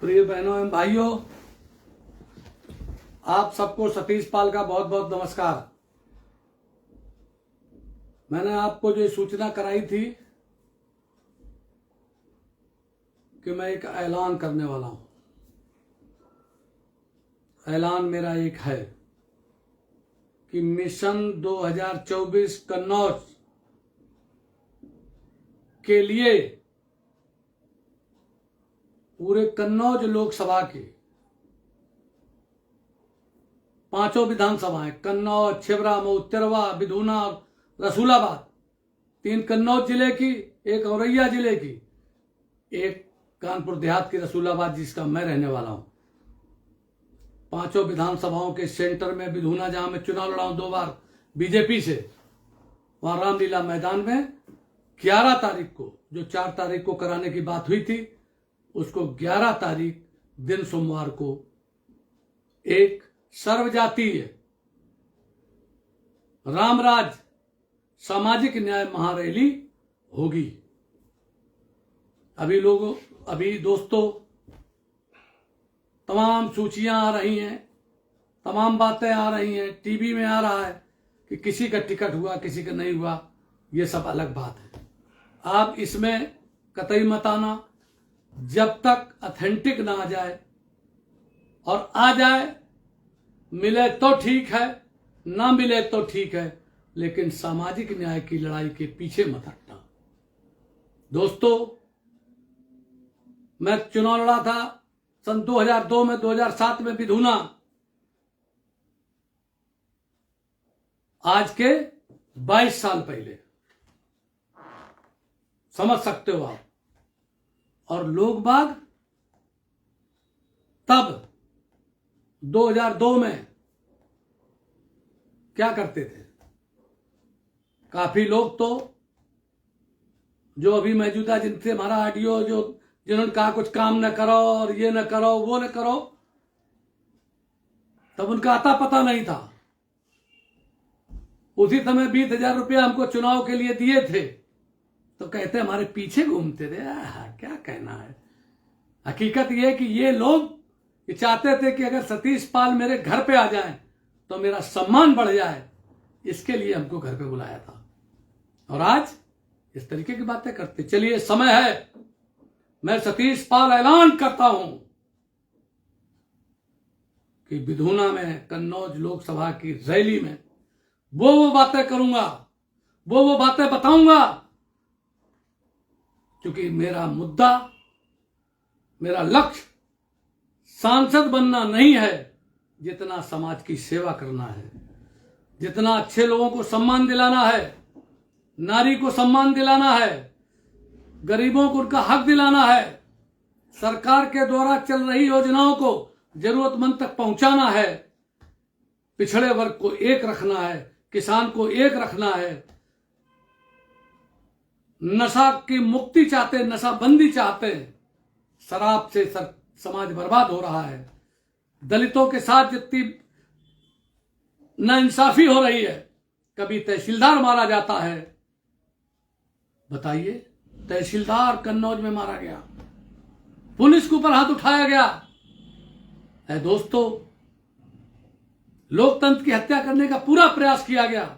प्रिय बहनों एवं भाइयों, आप सबको सतीश पाल का बहुत बहुत नमस्कार। मैंने आपको जो सूचना कराई थी कि मैं एक ऐलान करने वाला हूं। ऐलान मेरा एक है कि मिशन 2024 कन्नौज के लिए पूरे कन्नौज लोकसभा के 5 विधानसभाएं, कन्नौज, छिबरामऊ, तिरवा, बिधूना और रसूलाबाद, 3 कन्नौज जिले की, 1 औरैया जिले की, 1 कानपुर देहात की रसूलाबाद जिसका मैं रहने वाला हूं। 5 विधानसभाओं के सेंटर में बिधूना, जहां मैं चुनाव लड़ा हूं 2 बार बीजेपी से, वहां रामलीला मैदान में 11 तारीख को, जो 4 तारीख को कराने की बात हुई थी, उसको 11 तारीख दिन सोमवार को एक सर्वजातीय रामराज सामाजिक न्याय महारैली होगी। अभी दोस्तों तमाम सूचियां आ रही हैं, तमाम बातें आ रही हैं, टीवी में आ रहा है कि किसी का टिकट हुआ, किसी का नहीं हुआ। ये सब अलग बात है, आप इसमें कतई मत आना जब तक ऑथेंटिक ना आ जाए, और आ जाए मिले तो ठीक है, ना मिले तो ठीक है, लेकिन सामाजिक न्याय की लड़ाई के पीछे मत हटना। दोस्तों, मैं चुनाव लड़ा था सन 2002 में, 2007 में बिधूना। आज के 22 साल पहले, समझ सकते हो आप। और लोग बाग तब 2002 में क्या करते थे? काफी लोग तो जो अभी मौजूदा जिनसे हमारा ऑडियो, जिन्होंने कहा कुछ काम न करो और ये न करो वो न करो, तब उनका आता पता नहीं था। उसी समय 20,000 रुपया हमको चुनाव के लिए दिए थे, तो कहते हमारे पीछे घूमते थे। क्या कहना है। हकीकत ये कि ये लोग ये चाहते थे कि अगर सतीश पाल मेरे घर पे आ जाएं तो मेरा सम्मान बढ़ जाए, इसके लिए हमको घर पे बुलाया था। और आज इस तरीके की बातें करते। चलिए, समय है, मैं सतीश पाल ऐलान करता हूं कि बिधूना में कन्नौज लोकसभा की रैली में वो बातें करूंगा, वो बातें बताऊंगा, क्योंकि मेरा मुद्दा, मेरा लक्ष्य सांसद बनना नहीं है, जितना समाज की सेवा करना है, जितना अच्छे लोगों को सम्मान दिलाना है, नारी को सम्मान दिलाना है, गरीबों को उनका हक दिलाना है, सरकार के द्वारा चल रही योजनाओं को जरूरतमंद तक पहुंचाना है, पिछड़े वर्ग को एक रखना है, किसान को एक रखना है, नशा की मुक्ति चाहते, नशाबंदी चाहते हैं। शराब से समाज बर्बाद हो रहा है। दलितों के साथ जितनी नाइंसाफी हो रही है, कभी तहसीलदार मारा जाता है। बताइए, तहसीलदार कन्नौज में मारा गया, पुलिस के ऊपर हाथ उठाया गया है। दोस्तों, लोकतंत्र की हत्या करने का पूरा प्रयास किया गया।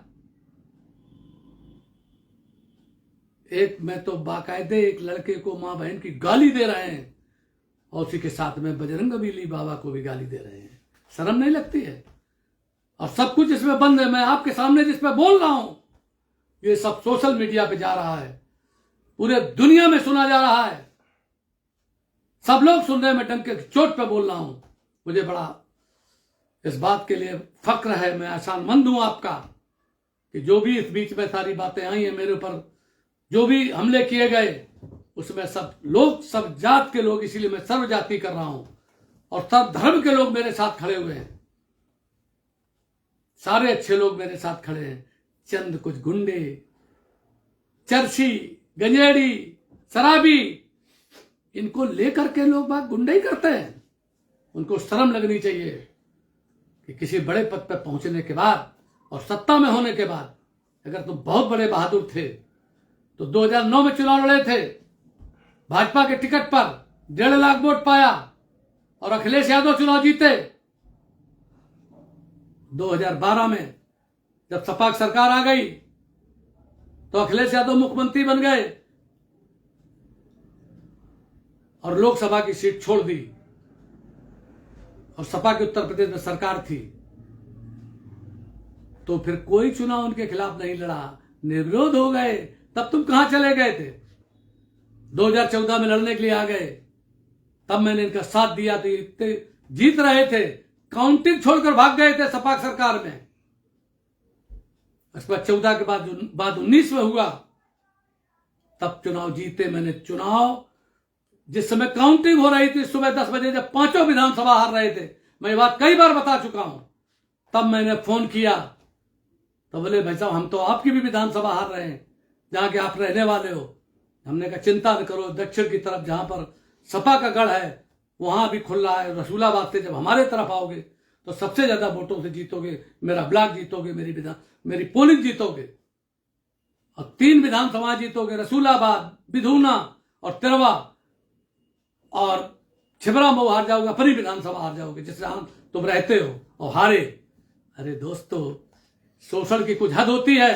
मैं तो बाकायदे एक लड़के को मां बहन की गाली दे रहे हैं, और उसी के साथ में बजरंगबली बाबा को भी गाली दे रहे हैं। शर्म नहीं लगती है? और सब कुछ इसमें बंद है। मैं आपके सामने जिस पे बोल रहा हूं, ये सब सोशल मीडिया पे जा रहा है, पूरे दुनिया में सुना जा रहा है, सब लोग सुन रहे हैं। मैं डंके के चोट पे बोल रहा हूं। मुझे बड़ा इस बात के लिए फक्र है, मैं एहसानमंद हूं आपका, कि जो भी इस बीच में सारी बातें आई हैं मेरे ऊपर, जो भी हमले किए गए, उसमें सब लोग, सब जात के लोग, इसीलिए मैं सर्वजाति कर रहा हूं, और सब धर्म के लोग मेरे साथ खड़े हुए हैं। सारे अच्छे लोग मेरे साथ खड़े हैं। चंद कुछ गुंडे, चरसी, गंजेड़ी, शराबी, इनको लेकर के लोग बात गुंडे करते हैं। उनको शर्म लगनी चाहिए कि किसी बड़े पद पर पहुंचने के बाद और सत्ता में होने के बाद, अगर तुम बहुत बड़े बहादुर थे तो 2009 में चुनाव लड़े थे, भाजपा के टिकट पर 1.5 लाख वोट पाया, और अखिलेश यादव चुनाव जीते 2012 में। जब सपा की सरकार आ गई तो अखिलेश यादव मुख्यमंत्री बन गए और लोकसभा की सीट छोड़ दी, और सपा की उत्तर प्रदेश में सरकार थी। तो फिर कोई चुनाव उनके खिलाफ नहीं लड़ा, निर्विरोध हो गए। तब तुम कहां चले गए थे? 2014 में लड़ने के लिए आ गए, तब मैंने इनका साथ दिया। तो इतने जीत रहे थे, काउंटिंग छोड़कर भाग गए थे सपा सरकार में। उसके बाद 14 के बाद 19 में हुआ, तब चुनाव जीते मैंने। चुनाव जिस समय काउंटिंग हो रही थी सुबह 10 बजे, जब पांचों विधानसभा हार रहे थे, मैं ये बात कई बार बता चुका हूं, तब मैंने फोन किया तो बोले भाई साहब हम तो आपकी भी विधानसभा हार रहे हैं जहां के आप रहने वाले हो। हमने कहा चिंता न करो, दक्षिण की तरफ जहां पर सपा का गढ़ है वहां भी खुल रहा है। रसूलाबाद से जब हमारे तरफ आओगे तो सबसे ज्यादा वोटों से जीतोगे, मेरा ब्लॉक जीतोगे, मेरी पोलिंग जीतोगे, और 3 विधानसभा जीतोगे, रसूलाबाद, बिधूना और तिरवा, और छिबरा में हार जाओगे, अपनी विधानसभा हार जाओगे जिससे तुम रहते हो, और हारे। अरे दोस्तों, शोषण की कुछ हद होती है,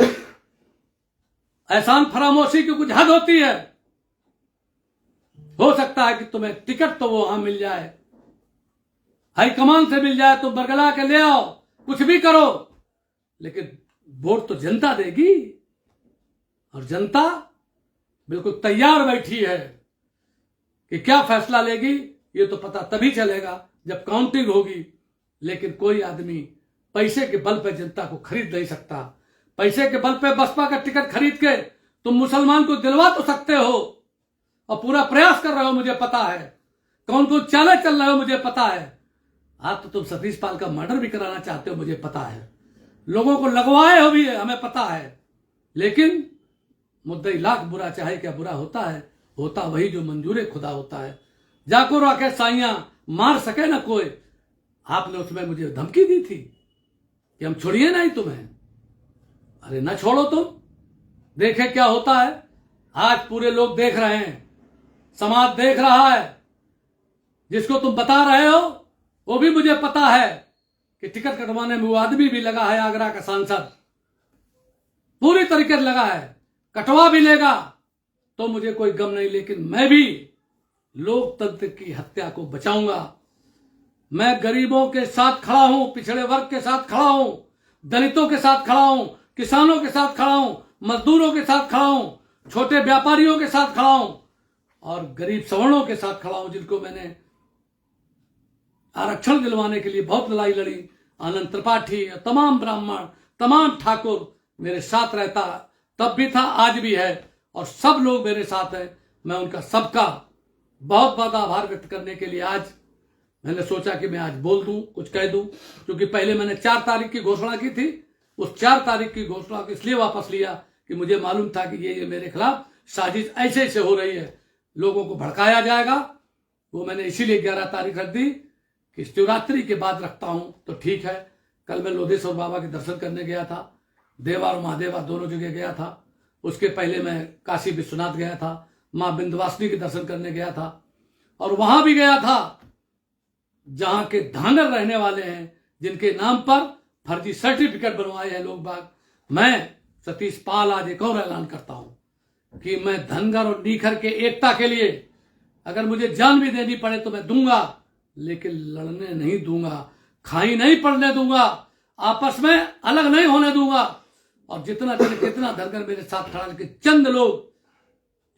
एहसान फरामोशी की कुछ हद होती है। हो सकता है कि तुम्हें टिकट तो वहां मिल जाए, हाईकमान से मिल जाए, तुम बरगला के ले आओ, कुछ भी करो, लेकिन वोट तो जनता देगी, और जनता बिल्कुल तैयार बैठी है कि क्या फैसला लेगी। ये तो पता तभी चलेगा जब काउंटिंग होगी। लेकिन कोई आदमी पैसे के बल पे जनता को खरीद नहीं सकता। पैसे के बल पे बसपा का टिकट खरीद के तुम मुसलमान को दिलवा तो सकते हो, और पूरा प्रयास कर रहे हो, मुझे पता है, कौन कौन चाले चल रहे हो मुझे पता है। आज तो तुम सतीश पाल का मर्डर भी कराना चाहते हो, मुझे पता है, लोगों को लगवाए हो भी है, हमें पता है। लेकिन मुद्दई लाख बुरा चाहे क्या बुरा होता है, होता वही जो मंजूर खुदा होता है। जाको राके साइयां मार सके ना कोई। आपने उसमें मुझे धमकी दी थी कि हम छोड़िए नहीं तुम्हें। अरे ना छोड़ो तुम, देखे क्या होता है। आज पूरे लोग देख रहे हैं, समाज देख रहा है। जिसको तुम बता रहे हो वो भी मुझे पता है कि टिकट कटवाने में वो आदमी भी लगा है, आगरा का सांसद पूरी तरीके से लगा है, कटवा भी लेगा तो मुझे कोई गम नहीं। लेकिन मैं भी लोकतंत्र की हत्या को बचाऊंगा। मैं गरीबों के साथ खड़ा हूं, पिछड़े वर्ग के साथ खड़ा हूं, दलितों के साथ खड़ा हूं, किसानों के साथ खड़ा हूं, मजदूरों के साथ खड़ा हूं, छोटे व्यापारियों के साथ खड़ा हूं, और गरीब सवर्णों के साथ खड़ा हूं, जिनको मैंने आरक्षण दिलवाने के लिए बहुत लड़ाई लड़ी। आनंद त्रिपाठी, तमाम ब्राह्मण, तमाम ठाकुर मेरे साथ रहता, तब भी था, आज भी है, और सब लोग मेरे साथ हैं। मैं उनका सबका बहुत बहुत आभार व्यक्त करने के लिए आज मैंने सोचा कि मैं आज बोल दूं, कुछ कह दूं। क्योंकि पहले मैंने 4 तारीख की घोषणा की थी, उस 4 तारीख की घोषणा को इसलिए वापस लिया कि मुझे मालूम था कि ये मेरे खिलाफ साजिश ऐसे ऐसे हो रही है, लोगों को भड़काया जाएगा। वो मैंने इसीलिए 11 तारीख रख दी कि शिवरात्रि के बाद रखता हूं तो ठीक है। कल मैं लोधेश्वर बाबा के दर्शन करने गया था, देवा और महादेवा दोनों जगह गया था। उसके पहले मैं काशी विश्वनाथ गया था, मां विंध्यवासिनी के दर्शन करने गया था, और वहां भी गया था जहां के धांगर रहने वाले हैं, जिनके नाम पर फर्जी सर्टिफिकेट बनवाए हैं लोग बाग। मैं सतीश पाल आज एक और ऐलान करता हूं कि मैं धनगर और नीखर के एकता के लिए अगर मुझे जान भी देनी पड़े तो मैं दूंगा, लेकिन लड़ने नहीं दूंगा, खाई नहीं पड़ने दूंगा, आपस में अलग नहीं होने दूंगा। और जितना धनगर मेरे साथ खड़ा, लेकिन चंद लोग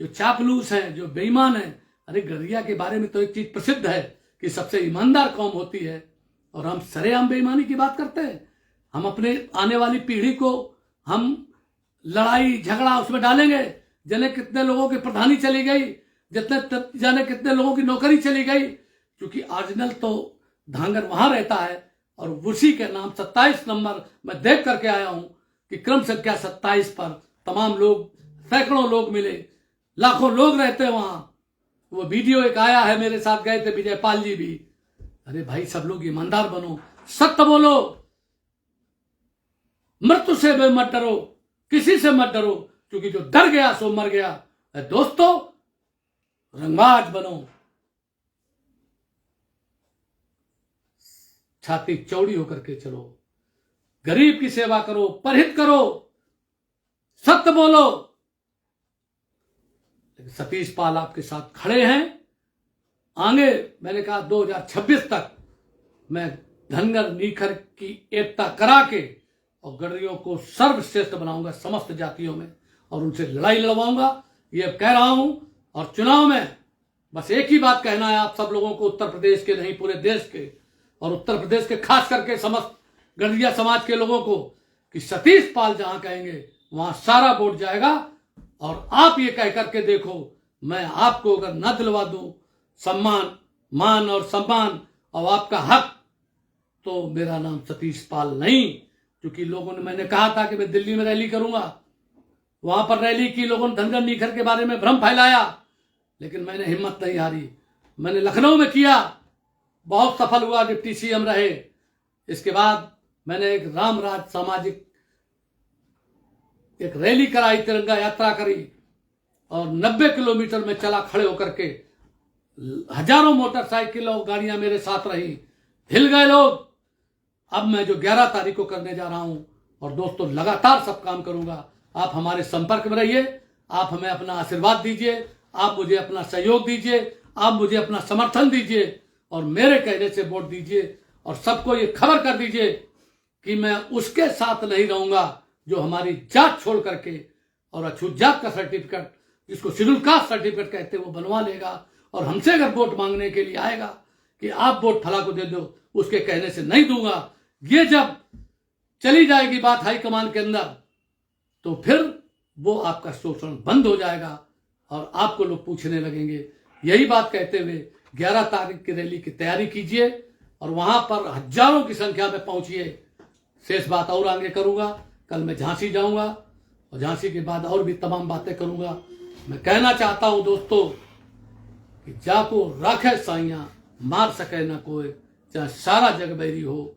जो चापलूस हैं, जो बेईमान हैं। अरे गड़रिया के बारे में तो एक चीज प्रसिद्ध है कि सबसे ईमानदार कौम होती है, और हम सरेआम बेईमानी की बात करते हैं। हम अपने आने वाली पीढ़ी को हम लड़ाई झगड़ा उसमें डालेंगे। जाने कितने लोगों की प्रधानी चली गई, जाने कितने लोगों की नौकरी चली गई, क्योंकि ओरिजिनल तो धांगर वहां रहता है। और उसी के नाम 27 नंबर मैं देख करके आया हूं कि क्रम संख्या 27 पर तमाम लोग, सैकड़ों लोग मिले, लाखों लोग रहते हैं वहां। वो वीडियो एक आया है, मेरे साथ गए थे विजय पाल जी भी। अरे भाई सब लोग ईमानदार बनो, सत्य बोलो, मृत्यु से भी मत डरो, किसी से मत डरो, क्योंकि जो डर गया सो मर गया। दोस्तों रंगबाज बनो, छाती चौड़ी होकर के चलो, गरीब की सेवा करो, परहित करो, सत्य बोलो। लेकिन सतीश पाल आपके साथ खड़े हैं। आगे मैंने कहा 2026 तक मैं धनगर नीखर की एकता करा के और गडरियों को सर्वश्रेष्ठ बनाऊंगा समस्त जातियों में, और उनसे लड़ाई लड़वाऊंगा, ये कह रहा हूं। और चुनाव में बस एक ही बात कहना है आप सब लोगों को, उत्तर प्रदेश के नहीं पूरे देश के, और उत्तर प्रदेश के खास करके समस्त गडरिया समाज के लोगों को, कि सतीश पाल जहां कहेंगे वहां सारा वोट जाएगा। और आप ये कह करके देखो, मैं आपको अगर न दिलवा दूं सम्मान, मान और सम्मान और आपका हक, तो मेरा नाम सतीश पाल नहीं। क्योंकि लोगों ने, मैंने कहा था कि मैं दिल्ली में रैली करूंगा, वहां पर रैली की, लोगों ने धनगर नीखर के बारे में भ्रम फैलाया, लेकिन मैंने हिम्मत नहीं हारी। मैंने लखनऊ में किया, बहुत सफल हुआ, डिप्टी सीएम रहे। इसके बाद मैंने एक रामराज सामाजिक एक रैली कराई, तिरंगा यात्रा करी, और 90 किलोमीटर में चला खड़े होकर के। हजारों मोटरसाइकिल और गाड़ियां मेरे साथ रही, हिल गए लोग। अब मैं जो 11 तारीख को करने जा रहा हूं, और दोस्तों लगातार सब काम करूंगा, आप हमारे संपर्क में रहिए, आप हमें अपना आशीर्वाद दीजिए, आप मुझे अपना सहयोग दीजिए, आप मुझे अपना समर्थन दीजिए, और मेरे कहने से वोट दीजिए। और सबको ये खबर कर दीजिए कि मैं उसके साथ नहीं रहूंगा जो हमारी जात छोड़ करके और अछूत जात का सर्टिफिकेट, जिसको शेड्यूल कास्ट सर्टिफिकेट कहते हैं, वो बनवा लेगा, और हमसे अगर वोट मांगने के लिए आएगा कि आप वोट फला को दे दो, उसके कहने से नहीं दूंगा। ये जब चली जाएगी बात हाईकमान के अंदर, तो फिर वो आपका शोषण बंद हो जाएगा और आपको लोग पूछने लगेंगे। यही बात कहते हुए 11 तारीख की रैली की तैयारी कीजिए, और वहां पर हजारों की संख्या में पहुंचिए। शेष बात और आगे करूंगा। कल मैं झांसी जाऊंगा, और झांसी के बाद और भी तमाम बातें करूंगा। मैं कहना चाहता हूं दोस्तों कि जाको राखे साइया, मार सके न कोई, चाहे सारा जग बैरी हो।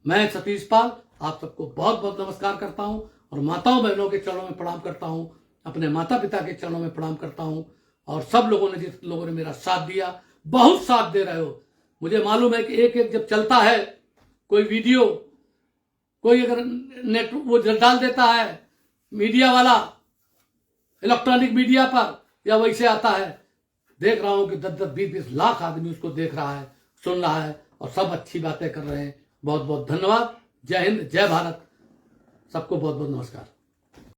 मैं सतीश पाल आप सबको बहुत बहुत नमस्कार करता हूं, और माताओं बहनों के चरणों में प्रणाम करता हूं, अपने माता पिता के चरणों में प्रणाम करता हूं। और सब लोगों ने, जिस लोगों ने मेरा साथ दिया, बहुत साथ दे रहे हो। मुझे मालूम है कि एक एक जब चलता है कोई वीडियो, कोई अगर नेट वो डाल देता है मीडिया वाला, इलेक्ट्रॉनिक मीडिया पर, या वैसे आता है, देख रहा हूं कि 10-10, 20-20 लाख आदमी उसको देख रहा है, सुन रहा है, और सब अच्छी बातें कर रहे हैं। बहुत बहुत धन्यवाद। जय हिंद, जय भारत। सबको बहुत बहुत नमस्कार।